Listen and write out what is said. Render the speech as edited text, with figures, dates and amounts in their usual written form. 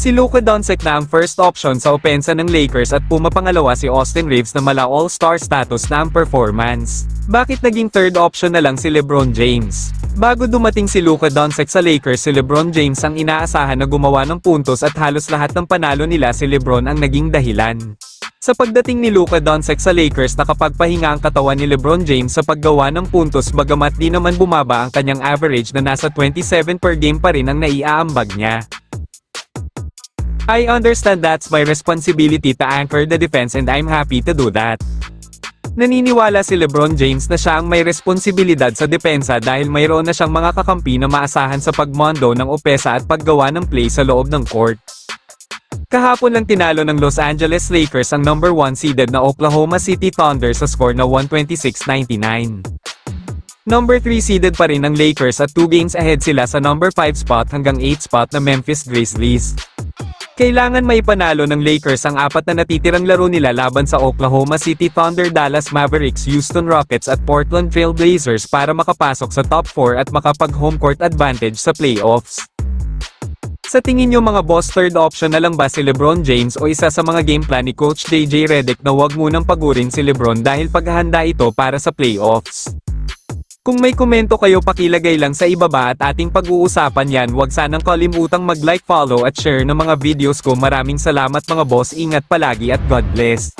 Si Luka Doncic na ang first option sa opensa ng Lakers at pumapangalawa si Austin Reeves na mala all-star status na ang performance. Bakit naging third option na lang si LeBron James? Bago dumating si Luka Doncic sa Lakers, si LeBron James ang inaasahan na gumawa ng puntos at halos lahat ng panalo nila si LeBron ang naging dahilan. Sa pagdating ni Luka Doncic sa Lakers, nakapagpahinga ang katawan ni LeBron James sa paggawa ng puntos bagamat di naman bumaba ang kanyang average na nasa 27 per game pa rin ang naiaambag niya. I understand that's my responsibility to anchor the defense and I'm happy to do that. Naniniwala si LeBron James na siya ang may responsibilidad sa depensa dahil mayroon na siyang mga kakampi na maasahan sa pagmondo ng opesa at paggawa ng play sa loob ng court. Kahapon lang tinalo ng Los Angeles Lakers ang number 1 seeded na Oklahoma City Thunder sa score na 126-99. Number 3 seeded pa rin ang Lakers at 2 games ahead sila sa number 5 spot hanggang 8 spot na Memphis Grizzlies. Kailangan maipanalo ng Lakers ang 4 na natitirang laro nila laban sa Oklahoma City Thunder, Dallas Mavericks, Houston Rockets at Portland Trail Blazers para makapasok sa top 4 at makapag-home court advantage sa playoffs. Sa tingin nyo mga boss, third option na lang ba si LeBron James o isa sa mga game plan ni Coach JJ Redick na wag munang pagurin si LeBron dahil paghahanda ito para sa playoffs? Kung may komento kayo, pakilagay lang sa ibaba at ating pag-uusapan yan. Huwag sanang kalimutang mag-like, follow at share ng mga videos ko. Maraming salamat mga boss, ingat palagi at God bless.